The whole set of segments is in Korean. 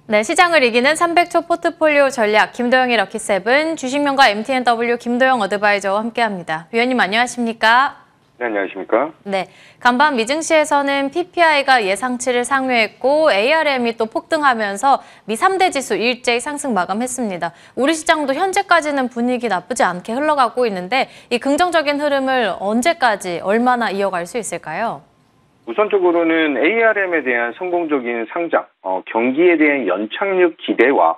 네, 시장을 이기는 300초 포트폴리오 전략 김도영의 럭키세븐 주식명가 MTNW 김도영 어드바이저와 함께합니다. 위원님 안녕하십니까? 네, 안녕하십니까? 네, 간밤 미증시에서는 PPI가 예상치를 상회했고 ARM이 또 폭등하면서 미 3대 지수 일제히 상승 마감했습니다. 우리 시장도 현재까지는 분위기 나쁘지 않게 흘러가고 있는데 이 긍정적인 흐름을 언제까지 얼마나 이어갈 수 있을까요? 우선적으로는 ARM에 대한 성공적인 상장, 경기에 대한 연착륙 기대와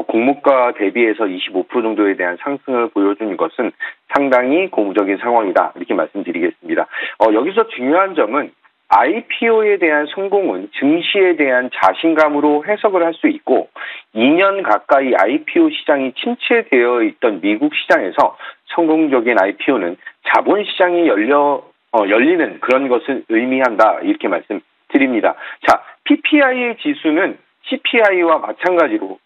공모가 대비해서 25% 정도에 대한 상승을 보여준 것은 상당히 고무적인 상황이다. 이렇게 말씀드리겠습니다. 여기서 중요한 점은 IPO에 대한 성공은 증시에 대한 자신감으로 해석을 할 수 있고 2년 가까이 IPO 시장이 침체되어 있던 미국 시장에서 성공적인 IPO는 자본시장이 열리는 그런 것을 의미한다. 이렇게 말씀드립니다. 자, PPI의 지수는 CPI와 마찬가지로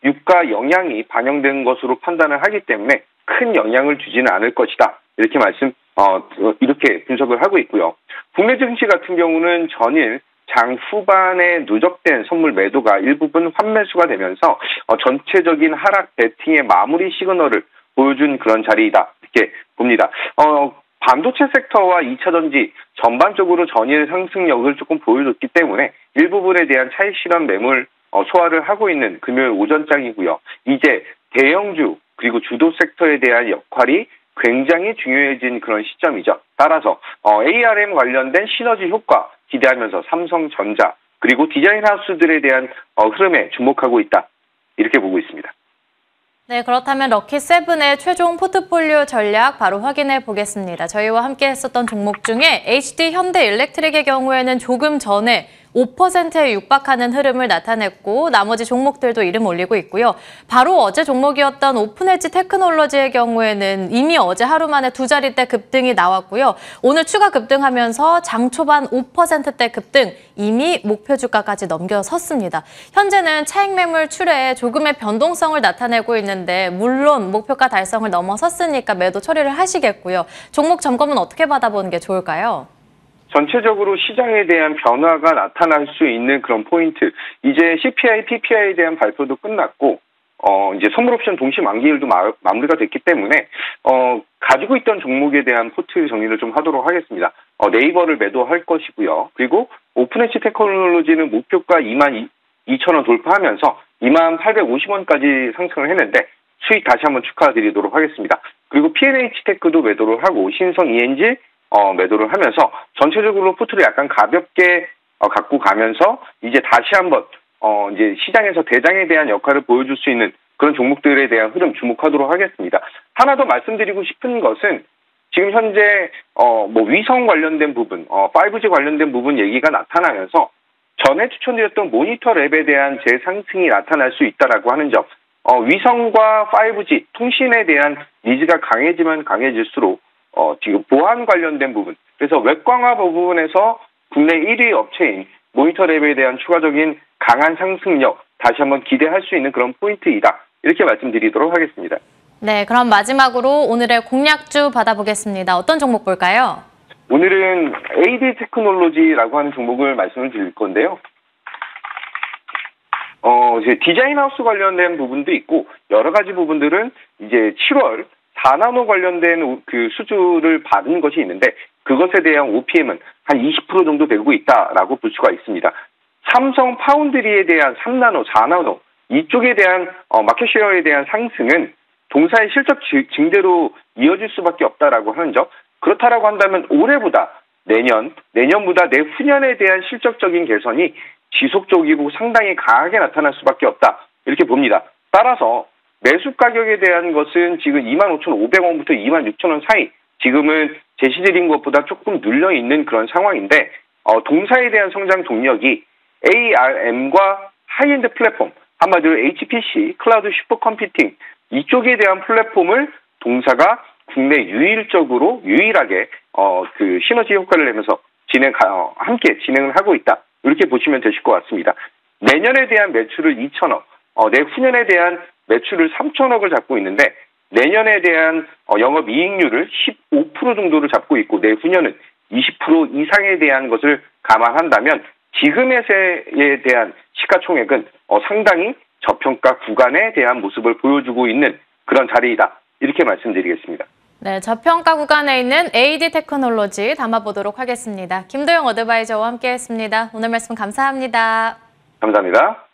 유가 영향이 반영된 것으로 판단을 하기 때문에 큰 영향을 주지는 않을 것이다. 이렇게 이렇게 분석을 하고 있고요. 국내 증시 같은 경우는 전일 장 후반에 누적된 선물 매도가 일부분 환매수가 되면서 전체적인 하락 배팅의 마무리 시그널을 보여준 그런 자리이다. 이렇게 봅니다. 반도체 섹터와 2차전지 전반적으로 전일 상승력을 조금 보여줬기 때문에 일부분에 대한 차익 실현 매물 소화를 하고 있는 금요일 오전장이고요. 이제 대형주 그리고 주도 섹터에 대한 역할이 굉장히 중요해진 그런 시점이죠. 따라서 ARM 관련된 시너지 효과 기대하면서 삼성전자 그리고 디자인 하우스들에 대한 흐름에 주목하고 있다. 이렇게 보고 있습니다. 네, 그렇다면 럭키세븐의 최종 포트폴리오 전략 바로 확인해 보겠습니다. 저희와 함께 했었던 종목 중에 HD 현대일렉트릭의 경우에는 조금 전에 5%에 육박하는 흐름을 나타냈고 나머지 종목들도 이름 올리고 있고요. 바로 어제 종목이었던 오픈엣지 테크놀로지의 경우에는 이미 어제 하루 만에 두 자릿대 급등이 나왔고요. 오늘 추가 급등하면서 장 초반 5%대 급등, 이미 목표 주가까지 넘겨섰습니다. 현재는 차익 매물 출회에 조금의 변동성을 나타내고 있는데 물론 목표가 달성을 넘어섰으니까 매도 처리를 하시겠고요. 종목 점검은 어떻게 받아보는 게 좋을까요? 전체적으로 시장에 대한 변화가 나타날 수 있는 그런 포인트. 이제 CPI, PPI에 대한 발표도 끝났고, 이제 선물 옵션 동시 만기일도 마무리가 됐기 때문에, 가지고 있던 종목에 대한 포트 정리를 좀 하도록 하겠습니다. 네이버를 매도할 것이고요. 그리고 오픈엣지 테크놀로지는 목표가 22,000원 돌파하면서 2850원까지 상승을 했는데, 수익 다시 한번 축하드리도록 하겠습니다. 그리고 P&H 테크도 매도를 하고, 신성 ENG, 매도를 하면서 전체적으로 포트를 약간 가볍게 갖고 가면서 이제 다시 한번 이제 시장에서 대장에 대한 역할을 보여줄 수 있는 그런 종목들에 대한 흐름 주목하도록 하겠습니다. 하나 더 말씀드리고 싶은 것은 지금 현재 위성 관련된 부분, 5G 관련된 부분 얘기가 나타나면서 전에 추천드렸던 모니터 랩에 대한 재상승이 나타날 수 있다라고 하는 점, 위성과 5G 통신에 대한 니즈가 강해지면 강해질수록 지금 보안 관련된 부분, 그래서 웹강화 부분에서 국내 1위 업체인 모니터랩에 대한 추가적인 강한 상승력 다시 한번 기대할 수 있는 그런 포인트이다. 이렇게 말씀드리도록 하겠습니다. 네, 그럼 마지막으로 오늘의 공략주 받아보겠습니다. 어떤 종목 볼까요? 오늘은 AD 테크놀로지라고 하는 종목을 말씀을 드릴 건데요. 이제 디자인 하우스 관련된 부분도 있고 여러 가지 부분들은 이제 7월 4나노 관련된 그 수주를 받은 것이 있는데 그것에 대한 OPM은 한 20% 정도 되고 있다라고 볼 수가 있습니다. 삼성 파운드리에 대한 3나노, 4나노 이쪽에 대한 마켓쉐어에 대한 상승은 동사의 실적 증대로 이어질 수밖에 없다라고 하는 점. 그렇다라고 한다면 올해보다 내년보다 내후년에 대한 실적적인 개선이 지속적이고 상당히 강하게 나타날 수밖에 없다. 이렇게 봅니다. 따라서 매수 가격에 대한 것은 지금 25,500원부터 26,000원 사이, 지금은 제시드린 것보다 조금 눌려있는 그런 상황인데 동사에 대한 성장 동력이 ARM과 하이엔드 플랫폼, 한마디로 HPC, 클라우드 슈퍼컴퓨팅 이쪽에 대한 플랫폼을 동사가 국내 유일하게 그 시너지 효과를 내면서 함께 진행을 하고 있다. 이렇게 보시면 되실 것 같습니다. 내년에 대한 매출을 2,000억, 내후년에 대한 매출을 3천억을 잡고 있는데 내년에 대한 영업이익률을 15% 정도를 잡고 있고 내후년은 20% 이상에 대한 것을 감안한다면 지금의 세에 대한 시가총액은 상당히 저평가 구간에 대한 모습을 보여주고 있는 그런 자리이다. 이렇게 말씀드리겠습니다. 네, 저평가 구간에 있는 AD 테크놀로지 담아보도록 하겠습니다. 김도영 어드바이저와 함께했습니다. 오늘 말씀 감사합니다. 감사합니다.